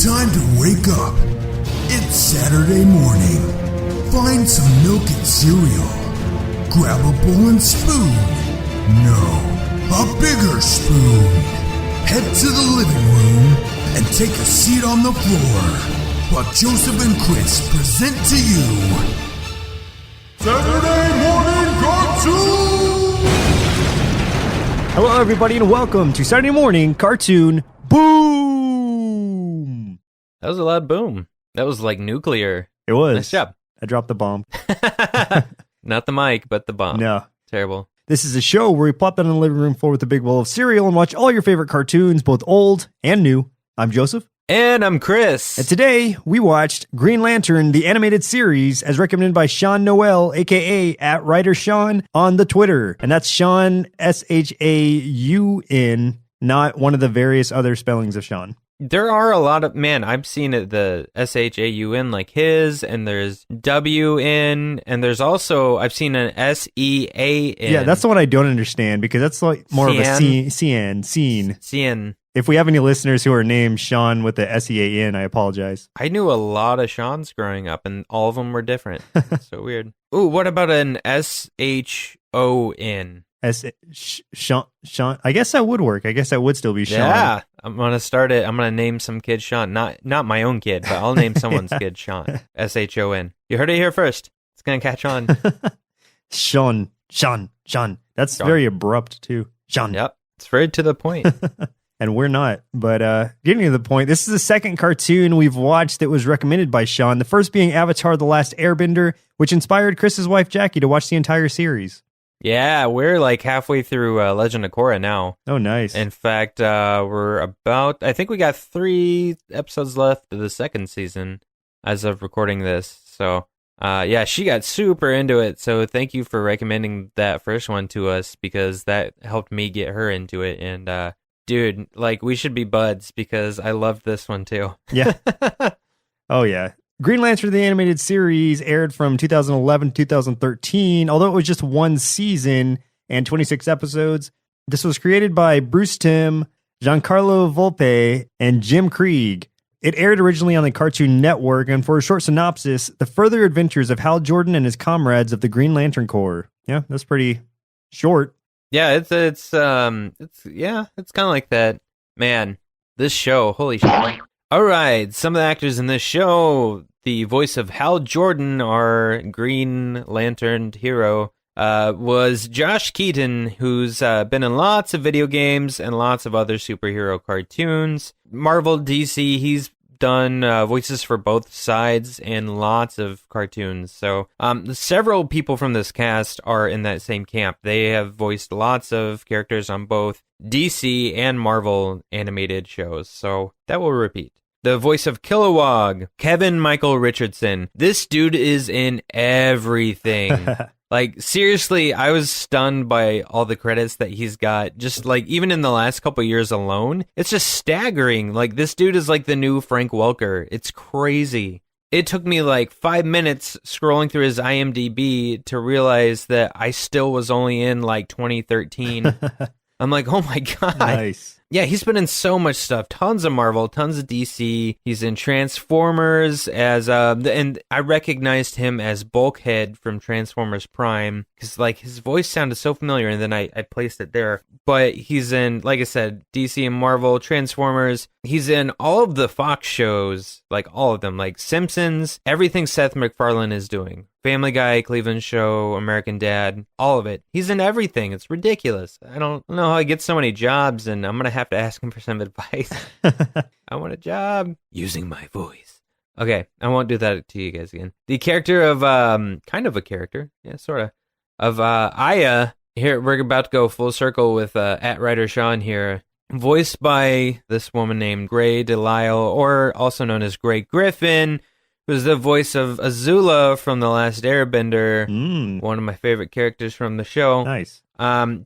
Time to wake up. It's Saturday morning. Find some milk and cereal. Grab a bowl and spoon. No, a bigger spoon. Head to the living room and take a seat on the floor while Joseph and Chris present to you Saturday Morning Cartoon! Hello everybody and welcome to Saturday Morning Cartoon Boom! That was a loud boom. That was like nuclear. It was. Nice job. I dropped the bomb. Not the mic, but the bomb. No. Terrible. This is a show where we plop down on the living room floor with a big bowl of cereal and watch all your favorite cartoons, both old and new. I'm Joseph. And I'm Chris. And today we watched Green Lantern, the animated series, as recommended by Shaun Noel, aka @WriterShaun on the Twitter. And that's Shaun, SHAUN, not one of the various other spellings of Shaun. There are a lot of, I've seen it, the SHAUN like his, and there's WN, and there's also, I've seen an SEAN. Yeah, that's the one I don't understand, because that's like more of a scene. If we have any listeners who are named Shaun with the SEAN, I apologize. I knew a lot of Shauns growing up, and all of them were different. It's so weird. Ooh, what about an SHON? Shaun. I guess that would work. I guess that would still be Shaun. Yeah, I'm gonna start it. I'm gonna name some kid Shaun. Not my own kid, but I'll name someone's kid Shaun. SHON. You heard it here first. It's gonna catch on. Shaun. That's Shaun. very abrupt too. Shaun. Yep, it's very to the point. And we're not. But getting to the point, this is the second cartoon we've watched that was recommended by Shaun. The first being Avatar: The Last Airbender, which inspired Chris's wife Jackie to watch the entire series. Yeah, we're like halfway through Legend of Korra now. Oh, nice. In fact, we're about, I think we got 3 episodes left of the second season as of recording this. So, yeah, she got super into it. So thank you for recommending that first one to us, because that helped me get her into it. And, dude, like, we should be buds, because I loved this one too. Yeah. Oh, yeah. Green Lantern, the animated series, aired from 2011 to 2013, although it was just one season and 26 episodes. This was created by Bruce Timm, Giancarlo Volpe, and Jim Krieg. It aired originally on the Cartoon Network, and for a short synopsis, the further adventures of Hal Jordan and his comrades of the Green Lantern Corps. Yeah, that's pretty short. Yeah, it's kind of like that. Man, this show, holy shit. All right, some of the actors in this show, the voice of Hal Jordan, our Green Lantern hero, was Josh Keaton, who's been in lots of video games and lots of other superhero cartoons. Marvel, DC, he's done voices for both sides and lots of cartoons. So several people from this cast are in that same camp. They have voiced lots of characters on both DC and Marvel animated shows. So that will repeat. The voice of Kilowog, Kevin Michael Richardson. This dude is in everything. Like, seriously, I was stunned by all the credits that he's got. Just, like, even in the last couple years alone, it's just staggering. Like, this dude is like the new Frank Welker. It's crazy. It took me, like, 5 minutes scrolling through his IMDb to realize that I still was only in, like, 2013. I'm like, oh my God. Nice. Yeah, he's been in so much stuff. Tons of Marvel, tons of DC. He's in Transformers as and I recognized him as Bulkhead from Transformers Prime, because like his voice sounded so familiar, and then I placed it there. But he's in, like I said, DC and Marvel, Transformers. He's in all of the Fox shows, like all of them, like Simpsons, everything Seth MacFarlane is doing. Family Guy, Cleveland Show, American Dad, all of it. He's in everything. It's ridiculous. I don't know how he gets so many jobs, and I'm going to have to ask him for some advice. I want a job using my voice. Okay, I won't do that to you guys again. The character of, kind of a character, yeah, sort of Aya. Here, we're about to go full circle with @WriterShaun here. Voiced by this woman named Grey Delisle, or also known as Grey Griffin, who's the voice of Azula from The Last Airbender, one of my favorite characters from the show. Nice.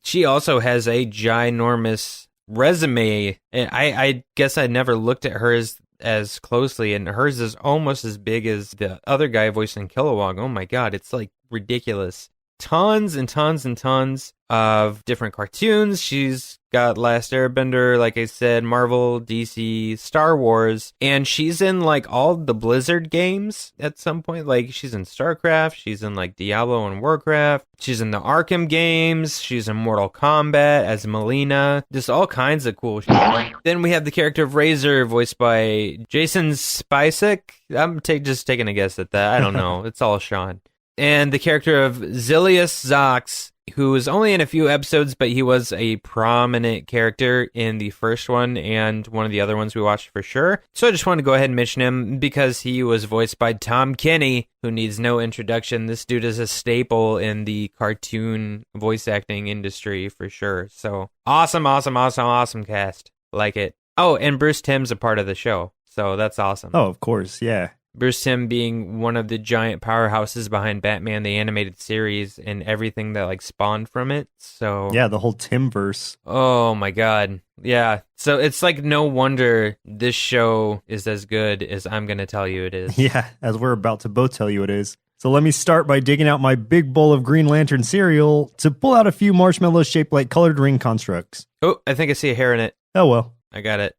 She also has a ginormous resume, and I guess I never looked at hers as closely, and hers is almost as big as the other guy voicing Kilowog. Oh my God, it's like ridiculous. Tons and tons and tons of different cartoons. She's got Last Airbender, like I said, Marvel, DC, Star Wars, and she's in like all the Blizzard games at some point. Like she's in StarCraft, she's in like Diablo and Warcraft, she's in the Arkham games, she's in Mortal Kombat as Melina, just all kinds of cool shit. Then we have the character of Razor, voiced by Jason Spacek. I'm just taking a guess at that. I don't know. It's all Shaun. And the character of Zilius Zox, who was only in a few episodes, but he was a prominent character in the first one and one of the other ones we watched for sure. So I just wanted to go ahead and mention him because he was voiced by Tom Kenny, who needs no introduction. This dude is a staple in the cartoon voice acting industry for sure. So awesome cast. Like it. Oh, and Bruce Timm's a part of the show. So that's awesome. Oh, of course. Yeah. Bruce Timm being one of the giant powerhouses behind Batman, the animated series, and everything that like spawned from it. So yeah, the whole Timmverse. Oh my God. Yeah. So it's like no wonder this show is as good as I'm going to tell you it is. Yeah, as we're about to both tell you it is. So let me start by digging out my big bowl of Green Lantern cereal to pull out a few marshmallows shaped like colored ring constructs. Oh, I think I see a hair in it. Oh well. I got it.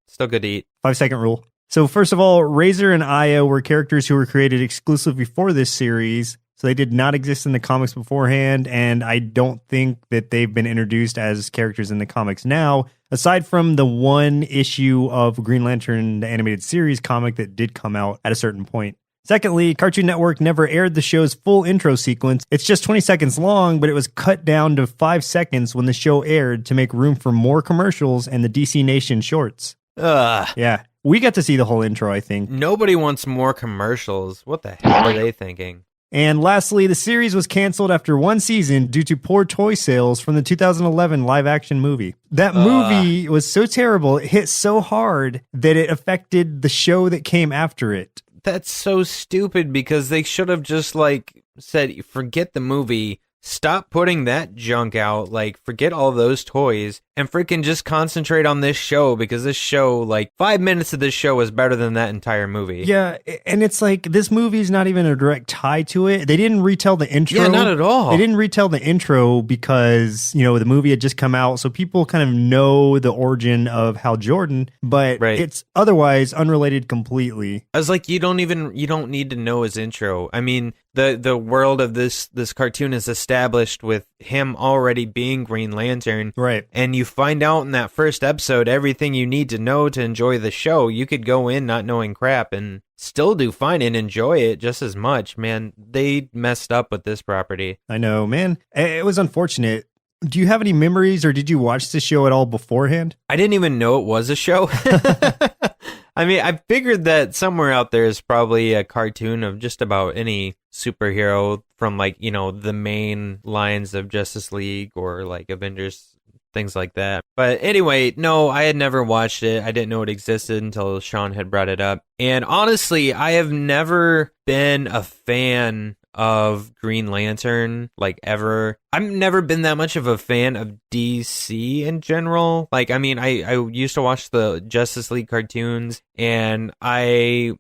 Still good to eat. 5-second rule. So first of all, Razor and Io were characters who were created exclusively for this series, so they did not exist in the comics beforehand, and I don't think that they've been introduced as characters in the comics now, aside from the one issue of Green Lantern, the animated series comic that did come out at a certain point. Secondly, Cartoon Network never aired the show's full intro sequence. It's just 20 seconds long, but it was cut down to 5 seconds when the show aired to make room for more commercials and the DC Nation shorts. Ugh. Yeah. We got to see the whole intro, I think. Nobody wants more commercials. What the hell are they thinking? And lastly, the series was canceled after one season due to poor toy sales from the 2011 live-action movie. That movie was so terrible, it hit so hard that it affected the show that came after it. That's so stupid because they should have just like said, forget the movie. Stop putting that junk out, like, forget all those toys, and freaking just concentrate on this show, because this show, like, 5 minutes of this show is better than that entire movie. Yeah, and it's like, this movie is not even a direct tie to it. They didn't retell the intro. Yeah, not at all. They didn't retell the intro because, you know, the movie had just come out, so people kind of know the origin of Hal Jordan, but it's otherwise unrelated completely. I was like, you don't need to know his intro. I mean, the world of this cartoon is established with him already being Green Lantern. Right. And you find out in that first episode everything you need to know to enjoy the show. You could go in not knowing crap and still do fine and enjoy it just as much. Man, they messed up with this property. I know, man. It was unfortunate. Do you have any memories, or did you watch the show at all beforehand? I didn't even know it was a show. I mean, I figured that somewhere out there is probably a cartoon of just about any superhero from, like, you know, the main lines of Justice League or like Avengers, things like that. But anyway, no, I had never watched it. I didn't know it existed until Shaun had brought it up. And honestly, I have never been a fan of Green Lantern, like, ever. I've never been that much of a fan of DC in general. Like, I mean, I used to watch the Justice League cartoons, and I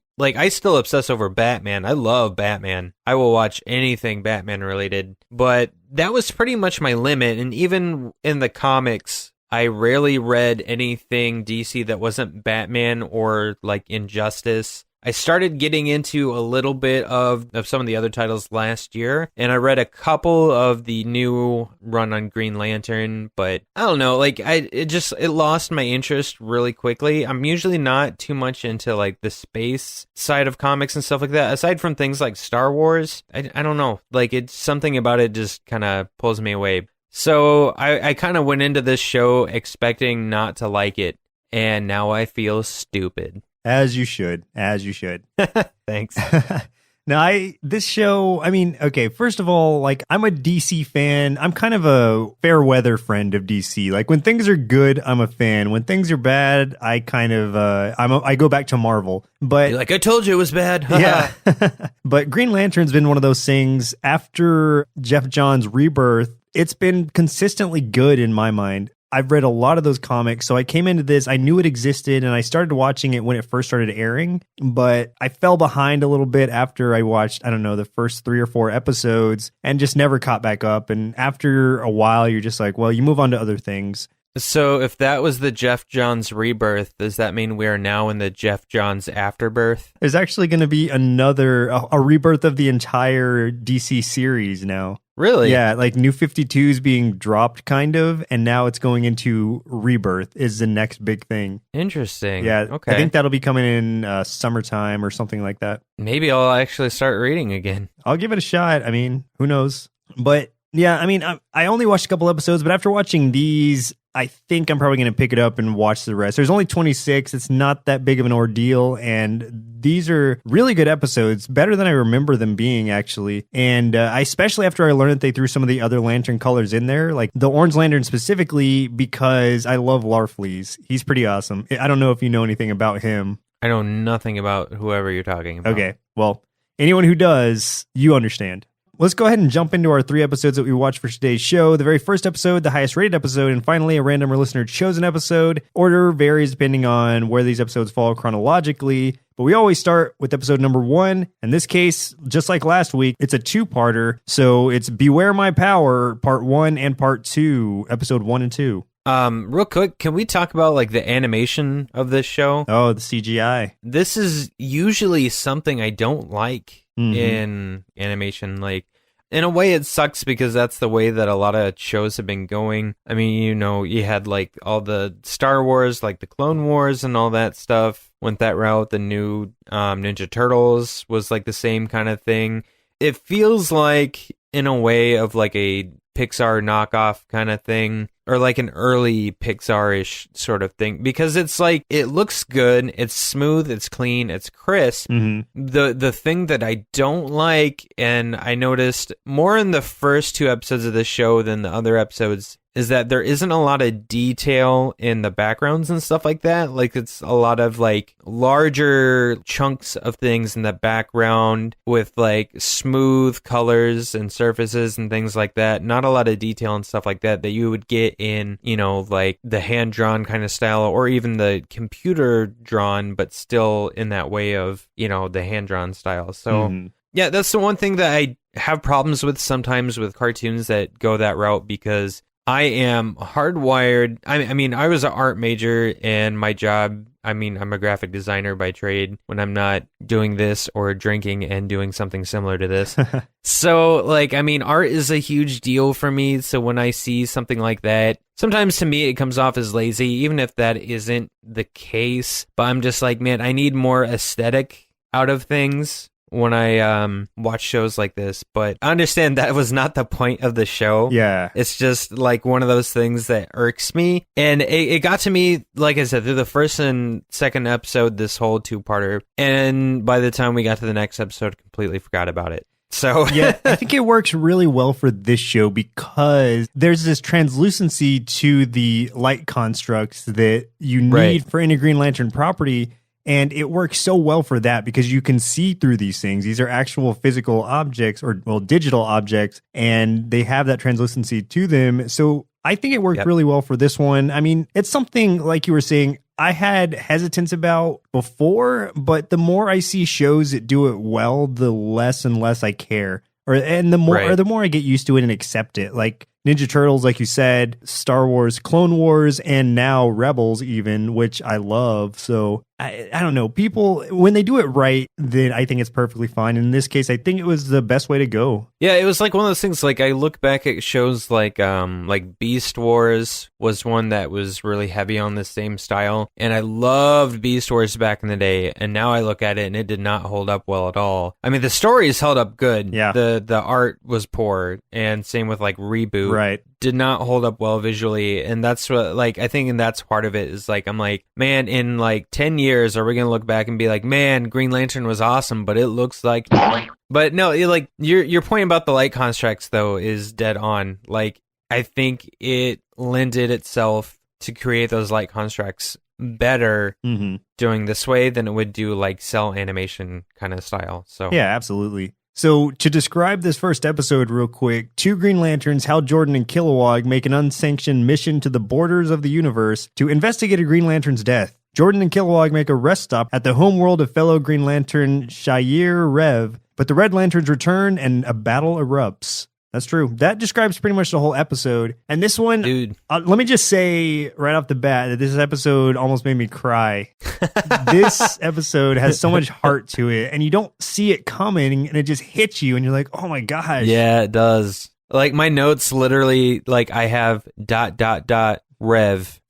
still obsess over Batman. I love Batman. I will watch anything Batman related, but that was pretty much my limit. And even in the comics, I rarely read anything DC that wasn't Batman or like Injustice. I started getting into a little bit of some of the other titles last year, and I read a couple of the new run on Green Lantern, but I don't know, like, it lost my interest really quickly. I'm usually not too much into like the space side of comics and stuff like that, aside from things like Star Wars. I don't know, like, it's something about it just kind of pulls me away. So I kind of went into this show expecting not to like it, and now I feel stupid. As you should. As you should. Thanks. Now, this show, I mean, okay, first of all, like, I'm a DC fan. I'm kind of a fair weather friend of DC. Like, when things are good, I'm a fan. When things are bad, I kind of, I go back to Marvel. But you're like, I told you it was bad. Yeah. But Green Lantern's been one of those things after Jeff Johns' rebirth. It's been consistently good in my mind. I've read a lot of those comics. So I came into this, I knew it existed, and I started watching it when it first started airing. But I fell behind a little bit after I watched, I don't know, the first 3 or 4 episodes and just never caught back up. And after a while, you're just like, well, you move on to other things. So if that was the Jeff Johns rebirth, does that mean we are now in the Jeff Johns afterbirth? There's actually going to be a rebirth of the entire DC series now. Really? Yeah, like New 52 is being dropped kind of, and now it's going into Rebirth is the next big thing. Interesting. Yeah, okay. I think that'll be coming in summertime or something like that. Maybe I'll actually start reading again. I'll give it a shot. I mean, who knows? But yeah, I mean, I only watched a couple episodes, but after watching these, I think I'm probably going to pick it up and watch the rest. There's only 26. It's not that big of an ordeal. And these are really good episodes, better than I remember them being, actually. And I especially after I learned that they threw some of the other Lantern colors in there, like the Orange Lantern specifically, because I love Larfleeze. He's pretty awesome. I don't know if you know anything about him. I know nothing about whoever you're talking about. Okay. Well, anyone who does, you understand. Let's go ahead and jump into our 3 episodes that we watched for today's show. The very first episode, the highest rated episode, and finally a random or listener chosen episode. Order varies depending on where these episodes fall chronologically, but we always start with episode number 1. In this case, just like last week, it's a 2-parter. So it's Beware My Power, part 1 and part 2, episode 1 and 2. Real quick, can we talk about like the animation of this show? Oh, the CGI. This is usually something I don't like in animation. Like, in a way it sucks because that's the way that a lot of shows have been going. I mean, you know, you had like all the Star Wars, like the Clone Wars and all that stuff went that route. The new Ninja Turtles was like the same kind of thing. It feels like in a way of like a Pixar knockoff kind of thing, or like an early Pixar-ish sort of thing, because it's like, it looks good, it's smooth, it's clean, it's crisp. The thing that I don't like, and I noticed more in the first 2 episodes of the show than the other episodes, is that there isn't a lot of detail in the backgrounds and stuff like that. Like, it's a lot of like larger chunks of things in the background with like smooth colors and surfaces and things like that. Not a lot of detail and stuff like that you would get in, you know, like the hand-drawn kind of style, or even the computer-drawn, but still in that way of, you know, the hand-drawn style. So, yeah, that's the one thing that I have problems with sometimes with cartoons that go that route, because I am hardwired. I mean, I was an art major, and my job, I mean, I'm a graphic designer by trade when I'm not doing this or drinking and doing something similar to this. So, like, I mean, art is a huge deal for me. So when I see something like that, sometimes to me it comes off as lazy, even if that isn't the case. But I'm just like, man, I need more aesthetic out of things when I watch shows like this. But I understand that was not the point of the show. Yeah. It's just like one of those things that irks me. And it got to me, like I said, through the first and second episode, this whole 2-parter. And by the time we got to the next episode, completely forgot about it. So yeah, I think it works really well for this show because there's this translucency to the light constructs that you need for any Green Lantern property. And it works so well for that because you can see through these things. These are actual physical objects, or, well, digital objects, and they have that translucency to them. So I think it worked really well for this one. I mean, it's something, like you were saying, I had hesitance about before, but the more I see shows that do it well, the less and less I care. The more I get used to it and accept it. Like Ninja Turtles, like you said, Star Wars, Clone Wars, and now Rebels even, which I love. So I don't know. People, when they do it right, then I think it's perfectly fine. In this case, I think it was the best way to go. Yeah, it was like one of those things, like I look back at shows like Beast Wars was one that was really heavy on the same style. And I loved Beast Wars back in the day. And now I look at it and it did not hold up well at all. I mean, the stories held up good. Yeah. The art was poor. And same with like Reboot. Right. Did not hold up well visually. And that's what, like, I think, and that's part of it is like, I'm like, man, in like 10 years, are we going to look back and be like, man, Green Lantern was awesome, but it looks like, but no, like your point about the light constructs though is dead on. Like, I think it lended itself to create those light constructs better doing this way than it would do like cell animation kind of style. So yeah, absolutely. So to describe this first episode real quick, two Green Lanterns, Hal Jordan and Kilowog, make an unsanctioned mission to the borders of the universe to investigate a Green Lantern's death. Jordan and Kilowog make a rest stop at the homeworld of fellow Green Lantern Shair Rev, but the Red Lanterns return and a battle erupts. That's true. That describes pretty much the whole episode. And this one, dude, let me just say right off the bat that this episode almost made me cry. This episode has so much heart to it, and you don't see it coming, and it just hits you, and you're like, oh my gosh. Yeah, it does. Like, my notes literally, like, I have ... rev ...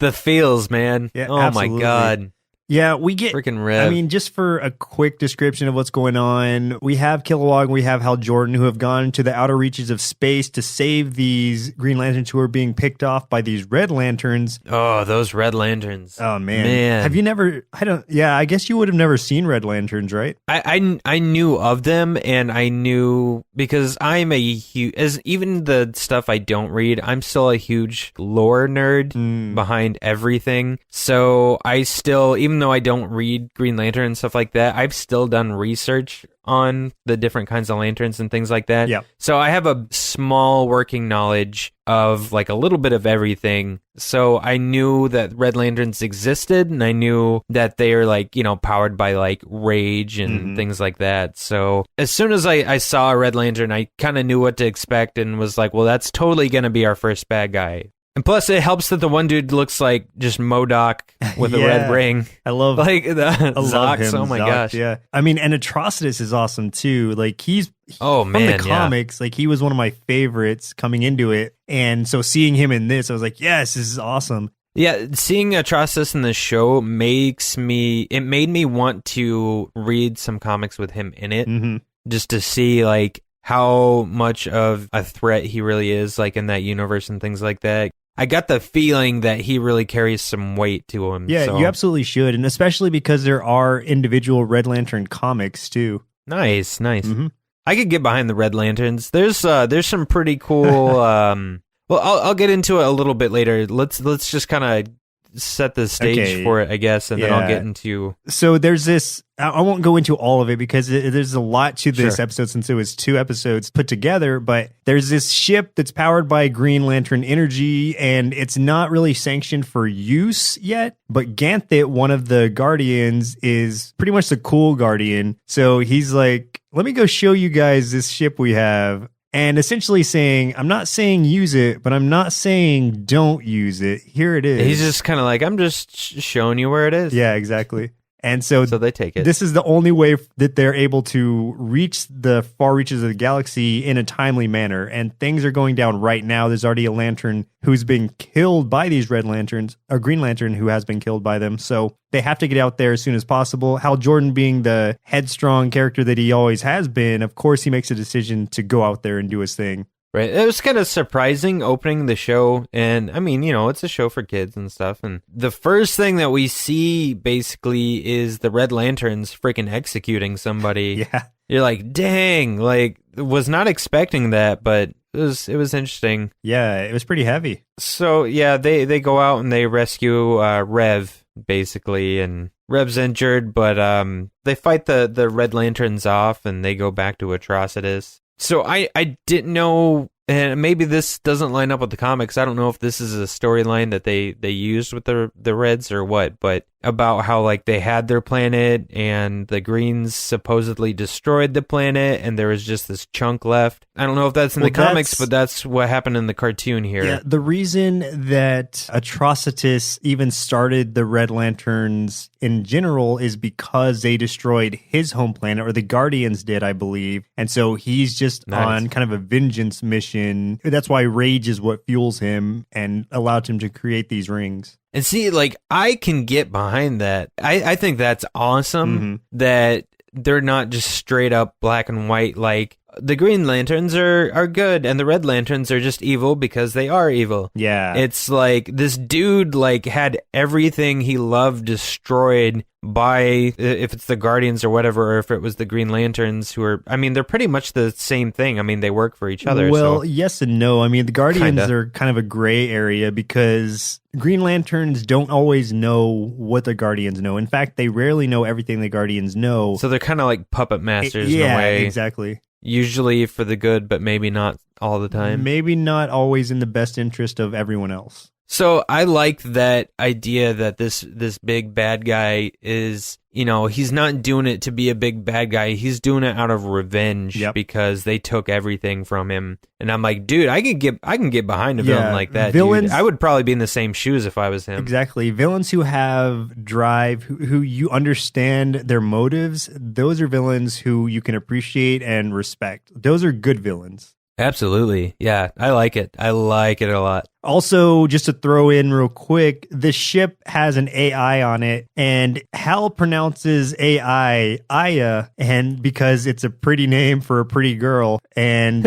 The feels, man. Yeah, oh absolutely. my God. Yeah, we get freaking Rev. I mean, just for a quick description of what's going on, we have Kilowog, we have Hal Jordan, who have gone to the outer reaches of space to save these Green Lanterns who are being picked off by these Red Lanterns. Oh, those Red Lanterns. Oh man. Have you never? I guess you would have never seen Red Lanterns, right? I knew of them, and I knew because I'm a huge, as even the stuff I don't read, I'm still a huge lore nerd behind everything. So I still, even though I don't read Green Lantern and stuff like that, I've still done research on the different kinds of lanterns and things like that. Yeah. So I have a small working knowledge of like a little bit of everything. So I knew that Red Lanterns existed, and I knew that they are like, you know, powered by like rage and things like that. So as soon as I saw a Red Lantern, I kind of knew what to expect and was like, well, that's totally going to be our first bad guy. And plus, it helps that the one dude looks like just MODOK with a red ring. I love like the love Zox. him, Oh my Zox, gosh! Yeah, I mean, and Atrocitus is awesome too. Like from the comics, like he was one of my favorites coming into it, and so seeing him in this, I was like, yes, this is awesome. Yeah, seeing Atrocitus in the show made me want to read some comics with him in it, just to see like how much of a threat he really is, like in that universe and things like that. I got the feeling that he really carries some weight to him. Yeah, you absolutely should, and especially because there are individual Red Lantern comics too. Nice. I could get behind the Red Lanterns. There's some pretty cool. Well, I'll get into it a little bit later. Let's just kind of set the stage for it, I guess, and then I'll get into. So there's this. I won't go into all of it because there's a lot to this episode since it was 2 episodes put together, but there's this ship that's powered by Green Lantern energy, and it's not really sanctioned for use yet, but Ganthet, one of the Guardians, is pretty much the cool Guardian. So he's like, let me go show you guys this ship we have. And essentially saying, I'm not saying use it, but I'm not saying don't use it. Here it is. He's just kind of like, I'm just showing you where it is. Yeah, exactly. And so they take it. This is the only way that they're able to reach the far reaches of the galaxy in a timely manner. And things are going down right now. There's already a Lantern who's been killed by these Red Lanterns, a Green Lantern who has been killed by them. So they have to get out there as soon as possible. Hal Jordan, being the headstrong character that he always has been, of course he makes a decision to go out there and do his thing. Right. It was kind of surprising opening the show. And I mean, you know, it's a show for kids and stuff. And the first thing that we see basically is the Red Lanterns freaking executing somebody. Yeah. You're like, dang, like, was not expecting that, but it was interesting. Yeah, it was pretty heavy. So, yeah, they go out and they rescue Rev, basically. And Rev's injured, but they fight the Red Lanterns off and they go back to Atrocitus. So I didn't know, and maybe this doesn't line up with the comics. I don't know if this is a storyline that they used with the Reds or what, but about how like they had their planet and the Greens supposedly destroyed the planet and there was just this chunk left. I don't know if that's in the comics, but that's what happened in the cartoon here. Yeah, the reason that Atrocitus even started the Red Lanterns in general is because they destroyed his home planet, or the Guardians did, I believe. And so he's just on kind of a vengeance mission. That's why rage is what fuels him and allowed him to create these rings. And see, like, I can get behind that. I think that's awesome that they're not just straight up black and white, like, the Green Lanterns are good, and the Red Lanterns are just evil because they are evil. Yeah. It's like this dude like had everything he loved destroyed by, if it's the Guardians or whatever, or if it was the Green Lanterns who are, I mean, they're pretty much the same thing. I mean, they work for each other. Well, so. yes and no. I mean, the Guardians Kinda. are kind of a gray area because Green Lanterns don't always know what the Guardians know. In fact, they rarely know everything the Guardians know. So they're kind of like puppet masters in a Yeah, way. exactly. Usually for the good, but maybe not all the time. Maybe not always in the best interest of everyone else. So I like that idea that this big bad guy is, you know, he's not doing it to be a big bad guy. He's doing it out of revenge because they took everything from him. And I'm like, dude, I can get behind a villain like that. Dude. I would probably be in the same shoes if I was him. Exactly. Villains who have drive, who you understand their motives, those are villains who you can appreciate and respect. Those are good villains. Absolutely. Yeah, I like it. I like it a lot. Also, just to throw in real quick, the ship has an AI on it, and Hal pronounces AI Aya, and because it's a pretty name for a pretty girl, and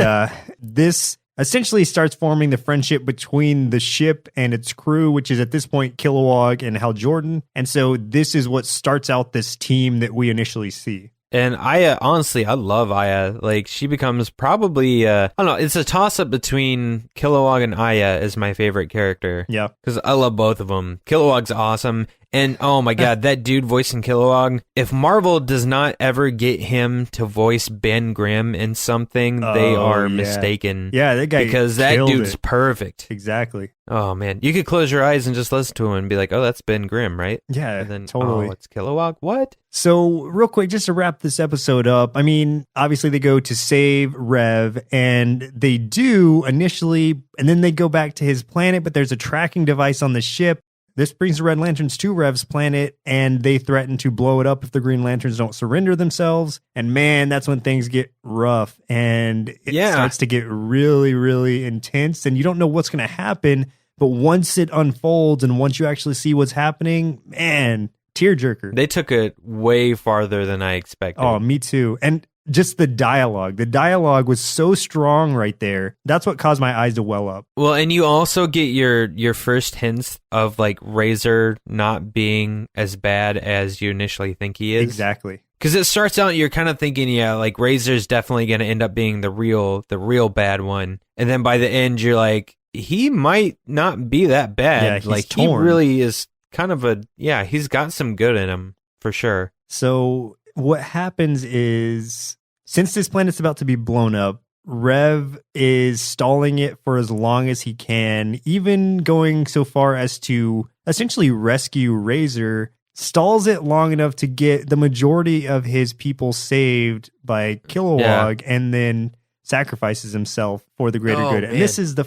this essentially starts forming the friendship between the ship and its crew, which is at this point Kilowog and Hal Jordan, and so this is what starts out this team that we initially see. And Aya, honestly, I love Aya. Like, she becomes probably, I don't know, it's a toss-up between Kilowog and Aya as my favorite character. Yeah. Because I love both of them. Kilowog's awesome. And, oh my god, that dude voicing Kilowog, if Marvel does not ever get him to voice Ben Grimm in something, they are mistaken. Yeah, that guy because that dude's perfect. Exactly. Oh, man. You could close your eyes and just listen to him and be like, oh, that's Ben Grimm, right? Yeah, and then, totally. Oh, it's Kilowog? What? So, real quick, just to wrap this episode up, I mean, obviously they go to save Rev, and they do initially, and then they go back to his planet, but there's a tracking device on the ship. This brings the Red Lanterns to Rev's planet, and they threaten to blow it up if the Green Lanterns don't surrender themselves. And man, that's when things get rough, and it starts to get really, really intense, and you don't know what's going to happen. But once it unfolds and once you actually see what's happening, man, tearjerker. They took it way farther than I expected. Oh, me too. And just the dialogue. The dialogue was so strong right there. That's what caused my eyes to well up. Well, and you also get your first hints of like Razor not being as bad as you initially think he is. Exactly. Because it starts out, you're kind of thinking, yeah, like Razor's definitely going to end up being the real bad one. And then by the end, you're like, he might not be that bad. Yeah, he's like torn. He really is kind of he's got some good in him for sure. So what happens is, since this planet's about to be blown up, Rev is stalling it for as long as he can, even going so far as to essentially rescue Razor, stalls it long enough to get the majority of his people saved by Kilowog, and then sacrifices himself for the greater good. And this is the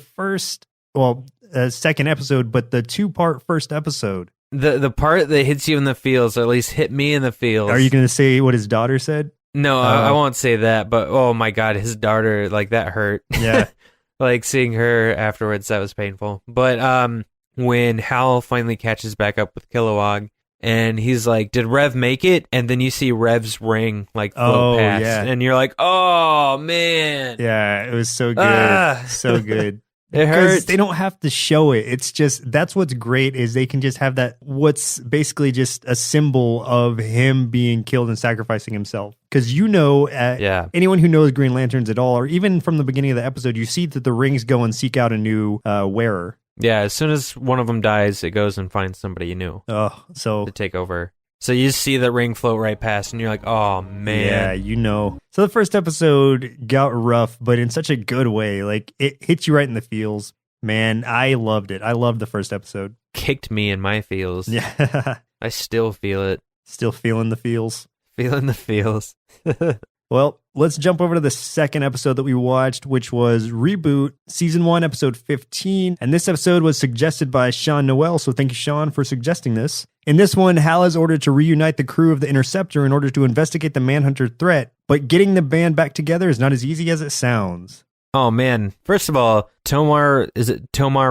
second episode, but the 2-part first episode. The part that hits you in the feels, or at least hit me in the feels. Are you going to say what his daughter said? No, I won't say that, but oh my god, his daughter, like that hurt. Yeah. Like seeing her afterwards, that was painful. But when Hal finally catches back up with Kilowog, and he's like, did Rev make it? And then you see Rev's ring like float past, and you're like, oh man. Yeah, it was so good. So good. It hurts. They don't have to show it. It's just, that's what's great, is they can just have that, what's basically just a symbol of him being killed and sacrificing himself. Because anyone who knows Green Lanterns at all, or even from the beginning of the episode, you see that the rings go and seek out a new wearer. Yeah, as soon as one of them dies, it goes and finds somebody new to take over. So you see the ring float right past, and you're like, oh, man. Yeah, So the first episode got rough, but in such a good way. Like, it hits you right in the feels. Man, I loved it. I loved the first episode. Kicked me in my feels. Yeah. I still feel it. Still feeling the feels. Feeling the feels. Well, let's jump over to the second episode that we watched, which was Reboot, Season 1, Episode 15. And this episode was suggested by Shaun Noel, so thank you, Shaun, for suggesting this. In this one, Hal is ordered to reunite the crew of the Interceptor in order to investigate the Manhunter threat, but getting the band back together is not as easy as it sounds. Oh, man. First of all, Tomar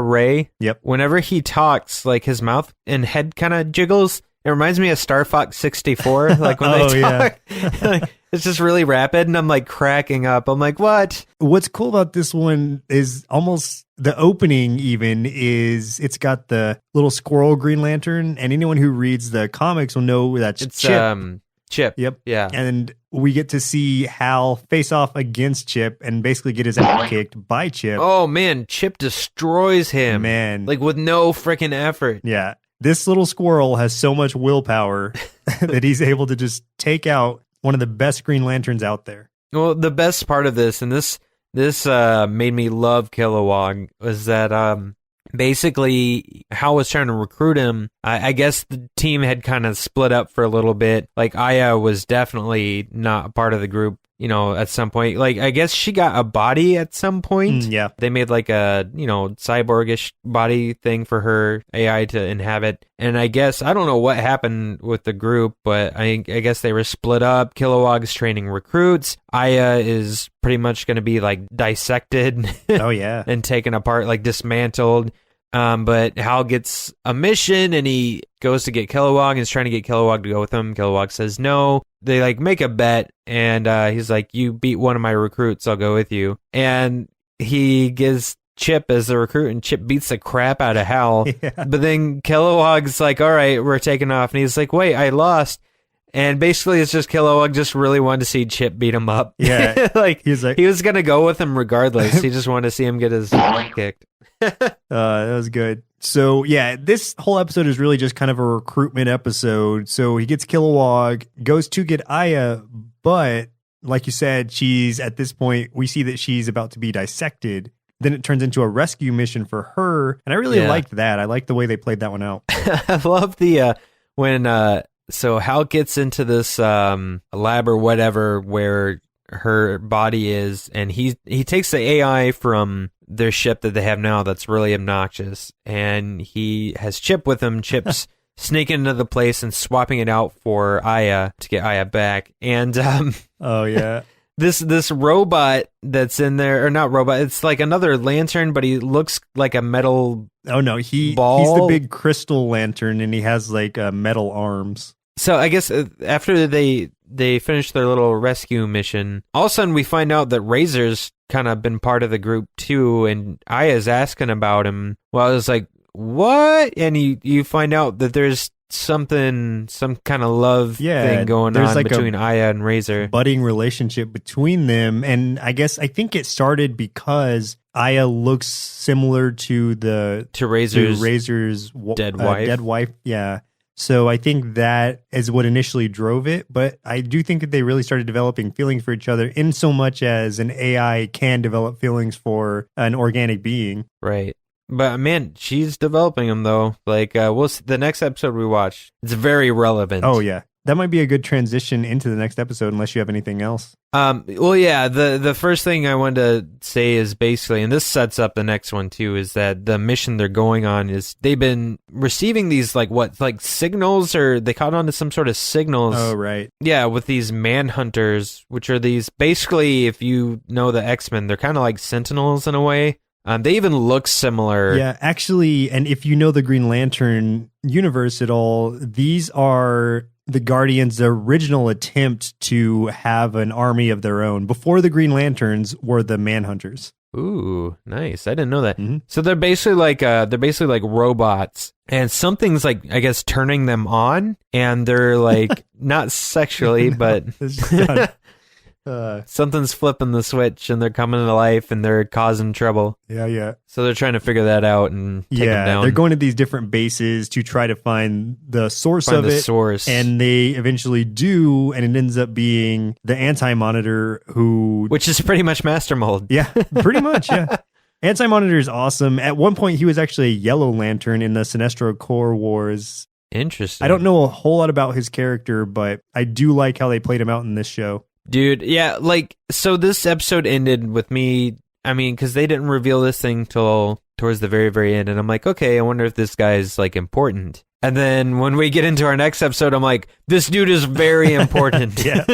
Ray? Yep. Whenever he talks, like his mouth and head kind of jiggles, It reminds me of Star Fox 64, like when they talk. Like, it's just really rapid, and I'm like cracking up. I'm like, what? What's cool about this one is almost the opening even is it's got the little squirrel Green Lantern, and anyone who reads the comics will know that's Chip. Chip. Yep. Yeah. And we get to see Hal face off against Chip and basically get his ass kicked by Chip. Oh, man. Chip destroys him. Man. Like with no freaking effort. Yeah. This little squirrel has so much willpower that he's able to just take out one of the best Green Lanterns out there. Well, the best part of this, and this made me love Kilowog, was that basically Hal was trying to recruit him. I guess the team had kind of split up for a little bit. Like Aya was definitely not a part of the group, at some point. Like I guess she got a body at some point. Yeah. They made like a, cyborgish body thing for her AI to inhabit. And I guess, I don't know what happened with the group, but I guess they were split up. Kilowog's training recruits. Aya is pretty much going to be like dissected. Oh, yeah. And taken apart, like dismantled. But Hal gets a mission and he goes to get Kilowog and is trying to get Kilowog to go with him. Kilowog says no. They like make a bet and he's like, you beat one of my recruits, I'll go with you. And he gives Chip as the recruit and Chip beats the crap out of Hal. Yeah. But then Kilowog's like, all right, we're taking off. And he's like, wait, I lost. And basically it's just Kilowog just really wanted to see Chip beat him up. Yeah. He was going to go with him regardless. He just wanted to see him get his kicked. That was good. So yeah, this whole episode is really just kind of a recruitment episode. So he gets Kilowog, goes to get Aya, but like you said, she's at this point, we see that she's about to be dissected. Then it turns into a rescue mission for her. And I really liked that. I liked the way they played that one out. I love the, so Hal gets into this lab or whatever where her body is, and he takes the AI from their ship that they have now that's really obnoxious, and he has Chip with him. Chip's sneaking into the place and swapping it out for Aya to get Aya back. And oh yeah. This robot that's in there, or not robot, it's like another lantern, but he looks like a metal Oh no, he's the big crystal lantern, and he has like metal arms. So I guess after they finish their little rescue mission, all of a sudden we find out that Razor's kind of been part of the group too, and Aya's asking about him. Well, I was like, what? And you find out that there's some kind of love thing going on like between Aya and Razor. Budding relationship between them, and I think it started because Aya looks similar to Razor's dead wife. Yeah. So I think that is what initially drove it, but I do think that they really started developing feelings for each other in so much as an AI can develop feelings for an organic being. Right. But man, she's developing them though. Like we'll see, the next episode we watch, it's very relevant. Oh yeah. That might be a good transition into the next episode unless you have anything else. Well, yeah, the first thing I wanted to say is basically, and this sets up the next one too, is that the mission they're going on is they've been receiving these like signals, or they caught on to some sort of signals. Oh, right. Yeah, with these manhunters, which are these, basically, if you know the X-Men, they're kind of like Sentinels in a way. They even look similar. Yeah, actually, and if you know the Green Lantern universe at all, these are the Guardians' original attempt to have an army of their own. Before the Green Lanterns were the Manhunters. Ooh, nice. I didn't know that. Mm-hmm. So they're basically like robots, and something's like, I guess, turning them on, and they're like not sexually, but something's flipping the switch, and they're coming to life, and they're causing trouble. Yeah. So they're trying to figure that out and take them down. They're going to these different bases to try to find the source of it. And they eventually do, and it ends up being the Anti-Monitor which is pretty much Master Mold. Yeah, pretty much, yeah. Anti-Monitor is awesome. At one point, he was actually a Yellow Lantern in the Sinestro Corps Wars. Interesting. I don't know a whole lot about his character, but I do like how they played him out in this show. Dude, yeah, so this episode ended with me, because they didn't reveal this thing till towards the very, very end, and I'm like, okay, I wonder if this guy's, important. And then when we get into our next episode, I'm like, this dude is very important. Yeah.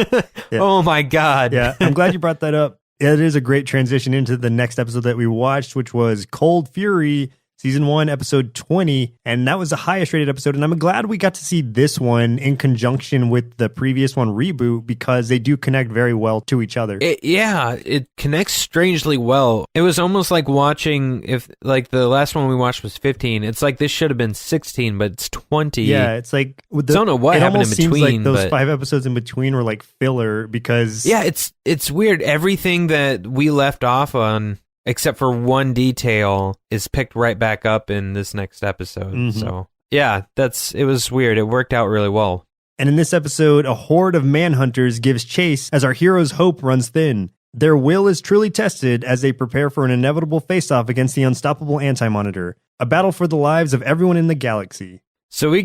Oh my God. Yeah, I'm glad you brought that up. It is a great transition into the next episode that we watched, which was Cold Fury, Season 1, episode 20, and that was the highest rated episode. And I'm glad we got to see this one in conjunction with the previous one, Reboot, because they do connect very well to each other. It connects strangely well. It was almost like watching, if like the last one we watched was 15, it's like this should have been 16, but it's 20. Yeah, it's like... I don't know what happened in between. It almost seems like those 5 episodes in between were like filler because... Yeah, it's weird. Everything that we left off on, except for one detail, is picked right back up in this next episode. Mm-hmm. So yeah, it was weird. It worked out really well. And in this episode, a horde of manhunters gives chase as our hero's hope runs thin. Their will is truly tested as they prepare for an inevitable face-off against the unstoppable Anti-Monitor, a battle for the lives of everyone in the galaxy. So we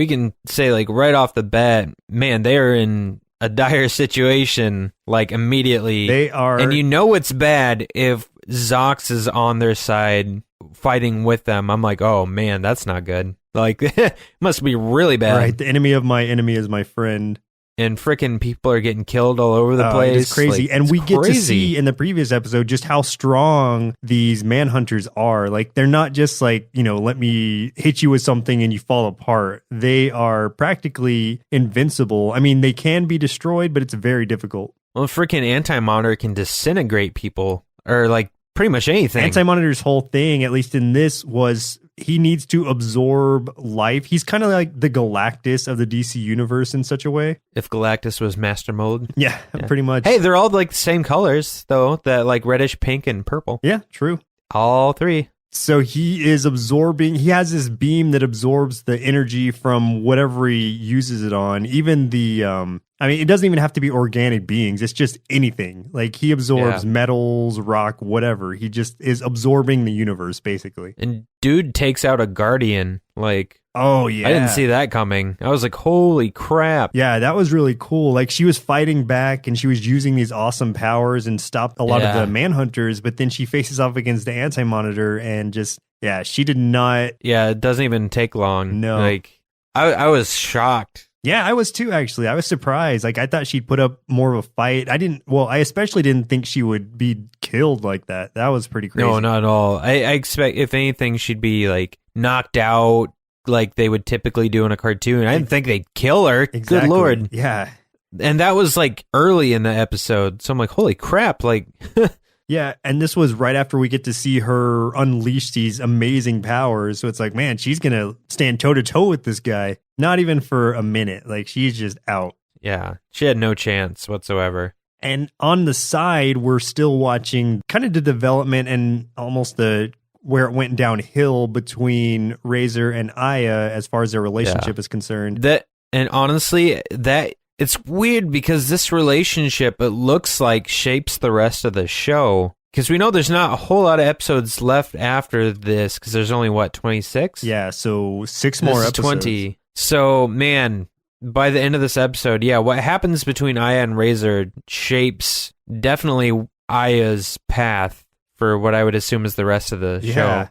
can say like right off the bat, man, they are in a dire situation like immediately. They are. And you know it's bad if Zox is on their side fighting with them. I'm like, oh man, that's not good. Like, it must be really bad. Right, the enemy of my enemy is my friend. And frickin' people are getting killed all over the place. It's crazy. Like, and we get crazy to see in the previous episode just how strong these manhunters are. Like, they're not just like, let me hit you with something and you fall apart. They are practically invincible. I mean, they can be destroyed, but it's very difficult. Well, frickin' Anti-Monitor can disintegrate people, or like pretty much anything. Anti-Monitor's whole thing, at least in this, was he needs to absorb life. He's kind of like the Galactus of the DC universe in such a way. If Galactus was Master Mode. Yeah, pretty much. Hey, they're all like the same colors, though. That like reddish pink and purple. Yeah, true. All 3. So he is absorbing, he has this beam that absorbs the energy from whatever he uses it on. Even the, it doesn't even have to be organic beings. It's just anything. Like he absorbs metals, rock, whatever. He just is absorbing the universe, basically. And dude takes out a Guardian. Like, oh yeah, I didn't see that coming. I was like, holy crap. Yeah, that was really cool. Like she was fighting back and she was using these awesome powers and stopped a lot of the manhunters, but then she faces off against the Anti-Monitor and just, she did not. Yeah, it doesn't even take long. No. Like, I was shocked. Yeah, I was too, actually. I was surprised. Like, I thought she'd put up more of a fight. I especially didn't think she would be killed like that. That was pretty crazy. No, not at all. I expect, if anything, she'd be like knocked out like they would typically do in a cartoon. I didn't think they'd kill her. Exactly. Good Lord. Yeah. And that was like early in the episode. So I'm like, holy crap. Like, yeah. And this was right after we get to see her unleash these amazing powers. So it's like, man, she's going to stand toe to toe with this guy. Not even for a minute. Like she's just out. Yeah. She had no chance whatsoever. And on the side, we're still watching kind of the development and almost where it went downhill between Razor and Aya as far as their relationship is concerned. And honestly, it's weird because this relationship, it looks like, shapes the rest of the show. Because we know there's not a whole lot of episodes left after this, because there's only, 26? Yeah, so 6 more episodes. 20. So, man, by the end of this episode, what happens between Aya and Razor shapes definitely Aya's path for what I would assume is the rest of the show.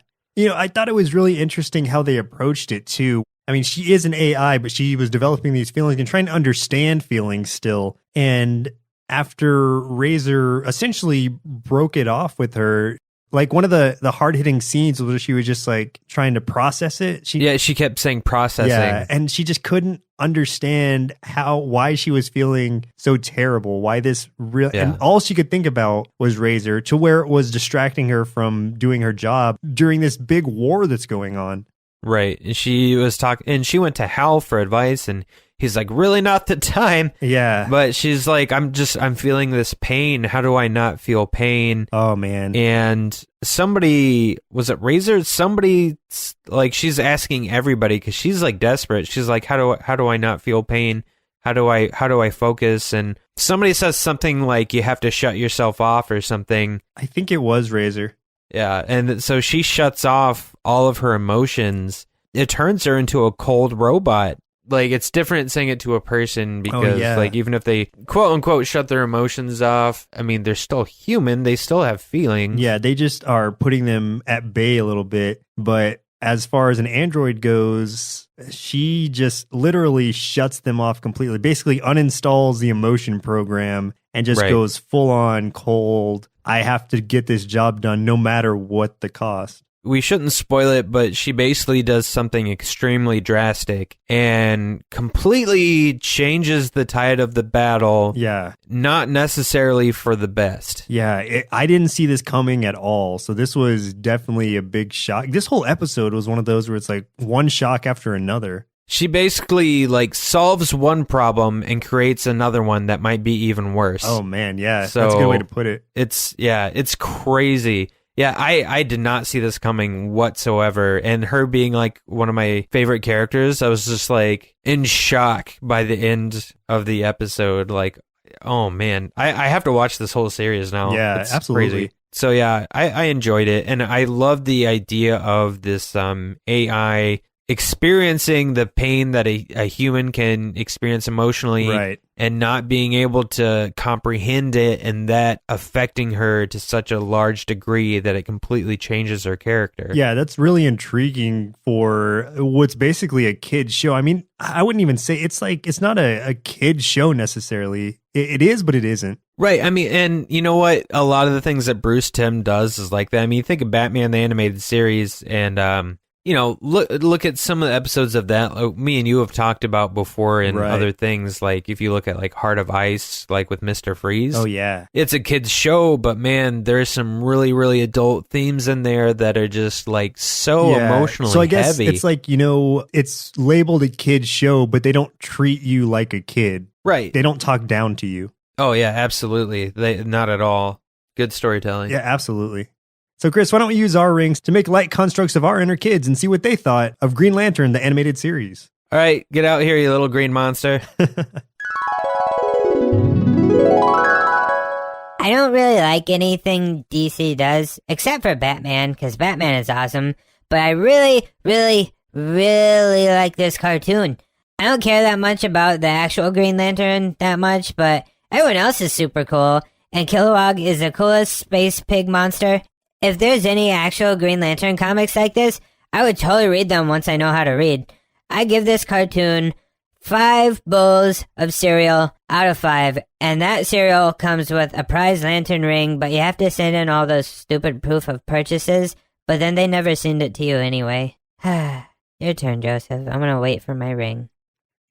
I thought it was really interesting how they approached it too. I mean, she is an AI, but she was developing these feelings and trying to understand feelings still. And after Razor essentially broke it off with her, like one of the hard-hitting scenes was where she was just like trying to process it. She kept saying processing. Yeah, and she just couldn't understand why she was feeling so terrible, why this and all she could think about was Razor, to where it was distracting her from doing her job during this big war that's going on. Right. And she was talking, and she went to Hal for advice, and he's like, really not the time. Yeah. But she's like, I'm feeling this pain. How do I not feel pain? Oh, man. And somebody, was it Razor? Somebody, like, she's asking everybody because she's like desperate. She's like, how do I not feel pain? How do I focus? And somebody says something like, you have to shut yourself off or something. I think it was Razor. Yeah. And so she shuts off all of her emotions. It turns her into a cold robot. Like, it's different saying it to a person because, like, even if they, quote unquote, shut their emotions off, I mean, they're still human. They still have feelings. Yeah, they just are putting them at bay a little bit. But as far as an android goes, she just literally shuts them off completely, basically uninstalls the emotion program and just goes full on cold. I have to get this job done no matter what the cost. we shouldn't spoil it, but she basically does something extremely drastic and completely changes the tide of the battle. Yeah. Not necessarily for the best. Yeah, I didn't see this coming at all. So this was definitely a big shock. This whole episode was one of those where it's like one shock after another. She basically like solves one problem and creates another one that might be even worse. Oh man, yeah. So that's a good way to put it. It's crazy. Yeah, I did not see this coming whatsoever. And her being like one of my favorite characters, I was just like in shock by the end of the episode. Like, oh man, I have to watch this whole series now. Yeah, it's absolutely. Crazy. So yeah, I enjoyed it. And I love the idea of this AI experiencing the pain that a human can experience emotionally, right, and not being able to comprehend it, and that affecting her to such a large degree that it completely changes her character. Yeah, that's really intriguing for what's basically a kid's show. I mean, I wouldn't even say it's not a kid's show necessarily. It is, but it isn't. Right. I mean, and you know what? A lot of the things that Bruce Timm does is like that. I mean, you think of Batman, the animated series, and look at some of the episodes of that. Me and you have talked about before, and right, other things. Like if you look at like Heart of Ice, like with Mr. Freeze. Oh yeah, it's a kid's show, but man, there's some really, really adult themes in there that are just like so emotionally so I guess heavy. It's like, it's labeled a kid's show, but they don't treat you like a kid. Right. They don't talk down to you. Oh yeah, absolutely. They not at all. Good storytelling. Yeah, absolutely. So, Chris, why don't we use our rings to make light constructs of our inner kids and see what they thought of Green Lantern, the animated series? All right, get out here, you little green monster. I don't really like anything DC does, except for Batman, because Batman is awesome. But I really, really, really like this cartoon. I don't care that much about the actual Green Lantern that much, but everyone else is super cool. And Kilowog is the coolest space pig monster. If there's any actual Green Lantern comics like this, I would totally read them once I know how to read. I give this cartoon 5 bowls of cereal out of 5, and that cereal comes with a prize lantern ring, but you have to send in all those stupid proof of purchases, but then they never send it to you anyway. Your turn, Joseph. I'm gonna wait for my ring.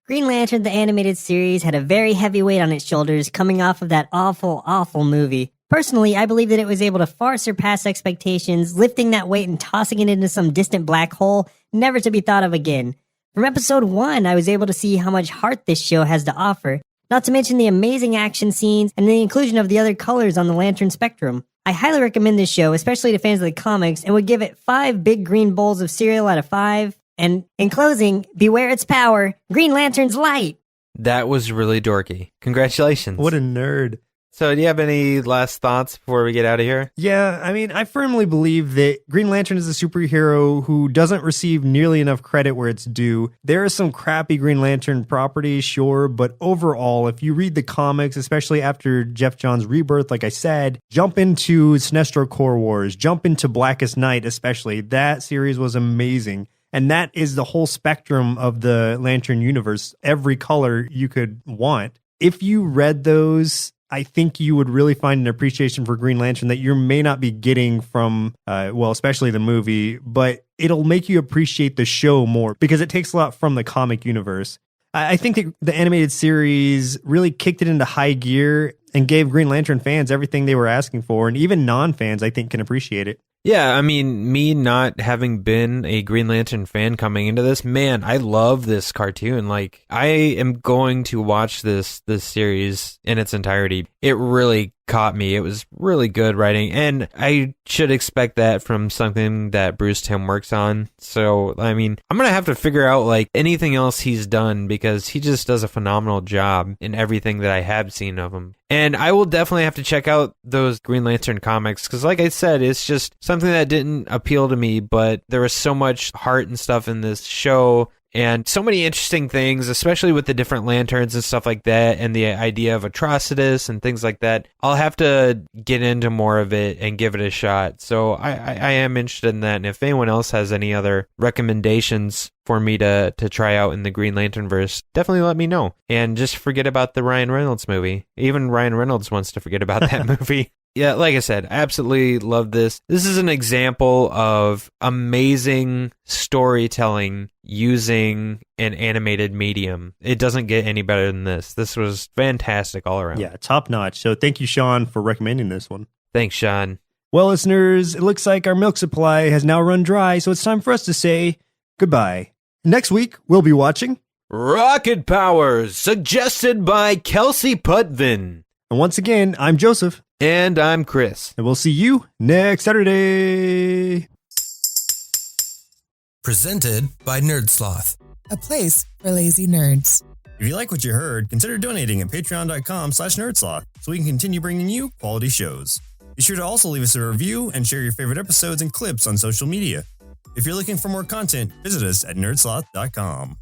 Green Lantern, the animated series, had a very heavy weight on its shoulders coming off of that awful, awful movie. Personally, I believe that it was able to far surpass expectations, lifting that weight and tossing it into some distant black hole, never to be thought of again. From episode 1, I was able to see how much heart this show has to offer, not to mention the amazing action scenes and the inclusion of the other colors on the Lantern spectrum. I highly recommend this show, especially to fans of the comics, and would give it 5 big green bowls of cereal out of 5. And in closing, beware its power, Green Lantern's light! That was really dorky. Congratulations. What a nerd. So do you have any last thoughts before we get out of here? Yeah, I mean, I firmly believe that Green Lantern is a superhero who doesn't receive nearly enough credit where it's due. There are some crappy Green Lantern properties, sure, but overall, if you read the comics, especially after Jeff Johns' Rebirth, like I said, jump into Sinestro Corps Wars, jump into Blackest Night especially. That series was amazing. And that is the whole spectrum of the Lantern universe, every color you could want. If you read those, I think you would really find an appreciation for Green Lantern that you may not be getting from, especially the movie, but it'll make you appreciate the show more because it takes a lot from the comic universe. I think that the animated series really kicked it into high gear and gave Green Lantern fans everything they were asking for, and even non-fans, I think, can appreciate it. Yeah, I mean, me not having been a Green Lantern fan coming into this, man, I love this cartoon. Like, I am going to watch this series in its entirety. It really caught me. It was really good writing, and I should expect that from something that Bruce Timm works on. So, I mean, I'm going to have to figure out, like, anything else he's done because he just does a phenomenal job in everything that I have seen of him. And I will definitely have to check out those Green Lantern comics because, like I said, it's just something that didn't appeal to me, but there was so much heart and stuff in this show and so many interesting things, especially with the different lanterns and stuff like that and the idea of Atrocitus and things like that. I'll have to get into more of it and give it a shot. So I am interested in that. And if anyone else has any other recommendations for me to try out in the Green Lantern verse, definitely let me know. And just forget about the Ryan Reynolds movie. Even Ryan Reynolds wants to forget about that movie. Yeah, like I said, I absolutely love this. This is an example of amazing storytelling using an animated medium. It doesn't get any better than this. This was fantastic all around. Yeah, top notch. So thank you, Shaun, for recommending this one. Thanks, Shaun. Well, listeners, it looks like our milk supply has now run dry, so it's time for us to say goodbye. Next week, we'll be watching Rocket Powers, suggested by Kelsey Putvin. And once again, I'm Joseph. And I'm Chris. And we'll see you next Saturday. Presented by Nerdsloth. A place for lazy nerds. If you like what you heard, consider donating at patreon.com/nerdsloth so we can continue bringing you quality shows. Be sure to also leave us a review and share your favorite episodes and clips on social media. If you're looking for more content, visit us at nerdsloth.com.